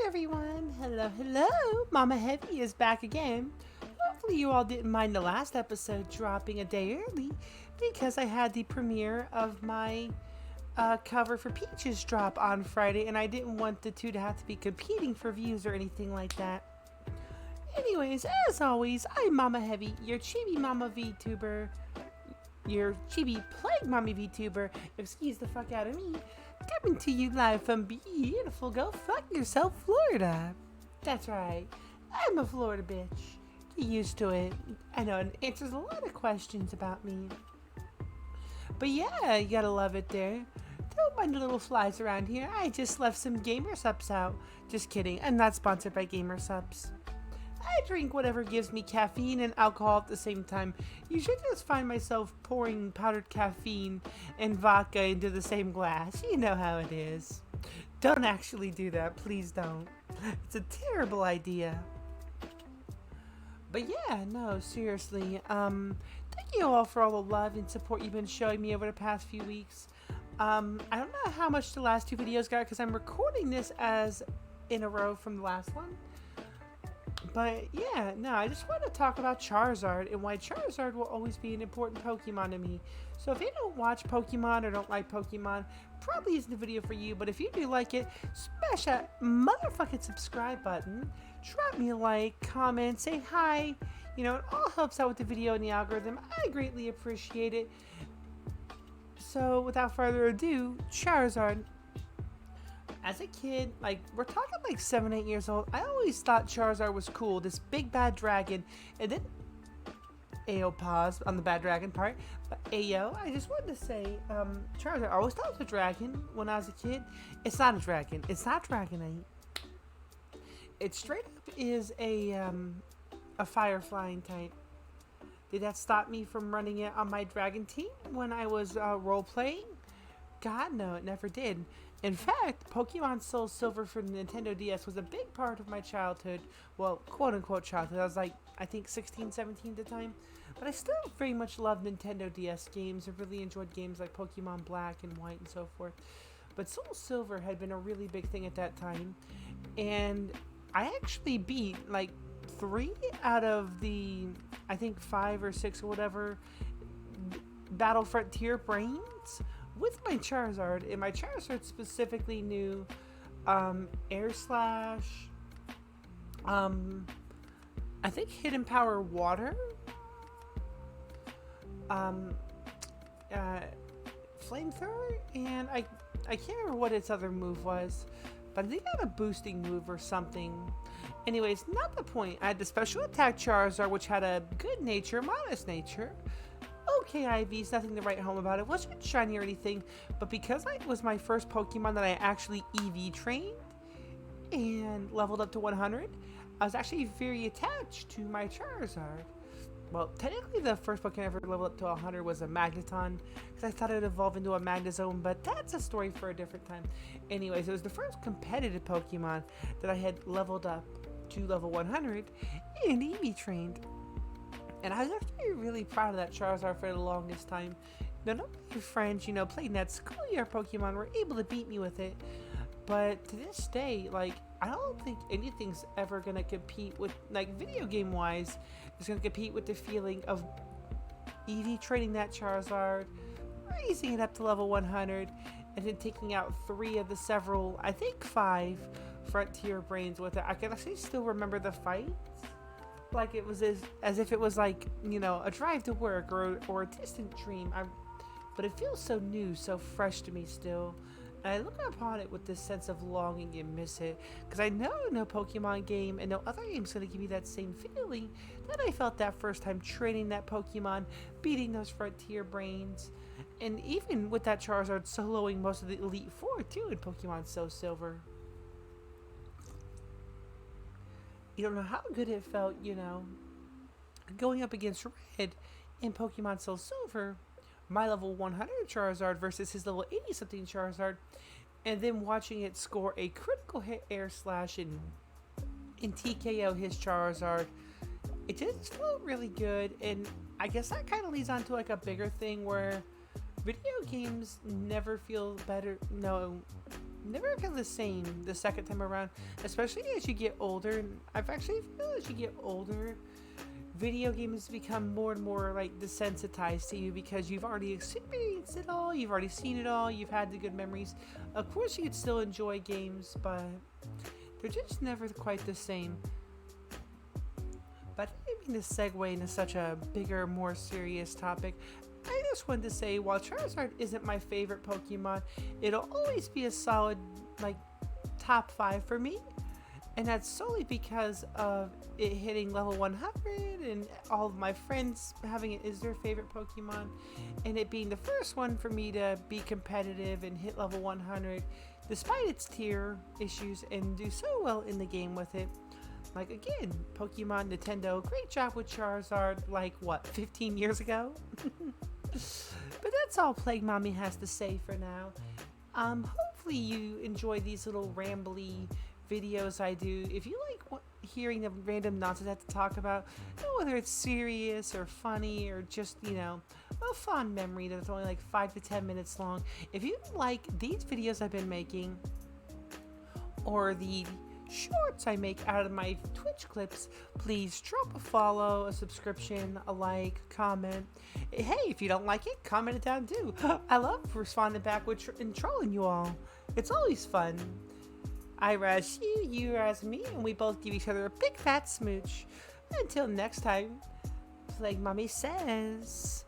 everyone. Hello. Mama Heavy is back again. Hopefully you all didn't mind the last episode dropping a day early because I had the premiere of my cover for Peaches drop on Friday and I didn't want the two to have to be competing for views or anything like that. Anyways, as always, I'm Mama Heavy, your chibi mama VTuber, your chibi plague mommy VTuber, excuse the fuck out of me, coming to you live from beautiful Go Fuck Yourself, Florida. That's right, I'm a Florida bitch. Get used to it. I know it answers a lot of questions about me. But yeah, you gotta love it there. Don't mind the little flies around here. I just left some Gamer Subs out. Just kidding, I'm not sponsored by Gamer Subs. I drink whatever gives me caffeine and alcohol at the same time. You should just find myself pouring powdered caffeine and vodka into the same glass. You know how it is. Don't actually do that. Please don't. It's a terrible idea. But yeah, no, seriously. Thank you all for all the love and support you've been showing me over the past few weeks. I don't know how much the last two videos got because I'm recording this as in a row from the last one. But yeah, no, I just want to talk about Charizard and why Charizard will always be an important Pokemon to me. So if you don't watch Pokemon or don't like Pokemon, probably isn't the video for you. But if you do like it, smash that motherfucking subscribe button. Drop me a like, comment, say hi. You know, it all helps out with the video and the algorithm. I greatly appreciate it. So without further ado, Charizard. As a kid, like, we're talking like 7, 8 years old, I always thought Charizard was cool, this big bad dragon, and then, Ayo, pause on the bad dragon part, but Ayo, I just wanted to say, Charizard, I always thought it was a dragon when I was a kid. It's not a dragon, it's not Dragonite. It straight up is a fire flying type. Did that stop me from running it on my dragon team when I was role-playing? God, no, it never did. In fact, Pokemon Soul Silver for the Nintendo DS was a big part of my childhood. Well, quote-unquote childhood. I was like, I think 16, 17 at the time. But I still very much love Nintendo DS games. I really enjoyed games like Pokemon Black and White and so forth. But Soul Silver had been a really big thing at that time. And I actually beat like 3 out of the, I think 5 or 6 or whatever, Battle Frontier brains with my Charizard, and my Charizard specifically knew Air Slash, I think Hidden Power Water, Flamethrower, and I can't remember what its other move was, but I think I had a boosting move or something. Anyways, not the point. I had the special attack Charizard, which had a good nature, modest nature. Okay, IVs, nothing to write home about. It wasn't shiny or anything, but because it was my first Pokemon that I actually EV trained and leveled up to 100, I was actually very attached to my Charizard. Well, technically the first Pokemon I ever leveled up to 100 was a Magneton, because I thought it would evolve into a Magnezone, but that's a story for a different time. Anyways, it was the first competitive Pokemon that I had leveled up to level 100 and EV trained. And I was actually really proud of that Charizard for the longest time. None of my friends, playing that schoolyard Pokemon were able to beat me with it. But to this day, like, I don't think anything's ever going to compete with, like, video game wise, is going to compete with the feeling of EV training that Charizard, raising it up to level 100, and then taking out 3 of the several, I think 5 Frontier brains with it. I can actually still remember the fights. Like it was as if it was like, a drive to work or a distant dream. But it feels so new, so fresh to me still. And I look upon it with this sense of longing and miss it. Because I know no Pokemon game and no other game is going to give me that same feeling that I felt that first time training that Pokemon, beating those Frontier brains. And even with that Charizard soloing most of the Elite Four too in Pokemon Soul Silver. You don't know how good it felt, going up against Red in Pokemon Soul Silver, my level 100 Charizard versus his level 80 something Charizard, and then watching it score a critical hit Air Slash and TKO his Charizard. It just felt really good, and I guess that kind of leads on to like a bigger thing where video games never feel better, never feel the same the second time around, especially as you get older. I've actually feel as you get older, video games become more and more like desensitized to you because you've already experienced it all, you've already seen it all, you've had the good memories. Of course, you could still enjoy games, but they're just never quite the same. But I didn't mean to segue into such a bigger, more serious topic. I just wanted to say, while Charizard isn't my favorite Pokemon, it'll always be a solid, like, top 5 for me. And that's solely because of it hitting level 100 and all of my friends having it as their favorite Pokemon. And it being the first one for me to be competitive and hit level 100 despite its tier issues and do so well in the game with it. Like, again, Pokemon Nintendo, great job with Charizard, like, what, 15 years ago? But that's all Plague Mommy has to say for now. Hopefully you enjoy these little rambly videos I do. If you like hearing the random nonsense I have to talk about, whether it's serious or funny or just, a fun memory that's only like 5 to 10 minutes long. If you like these videos I've been making, or the shorts I make out of my Twitch clips, please drop a follow, a subscription, a like, comment. Hey, if you don't like it, comment it down too. I love responding back and trolling you all. It's always fun. I razz you, you razz me, and we both give each other a big fat smooch. Until next time, Plague Mommy says...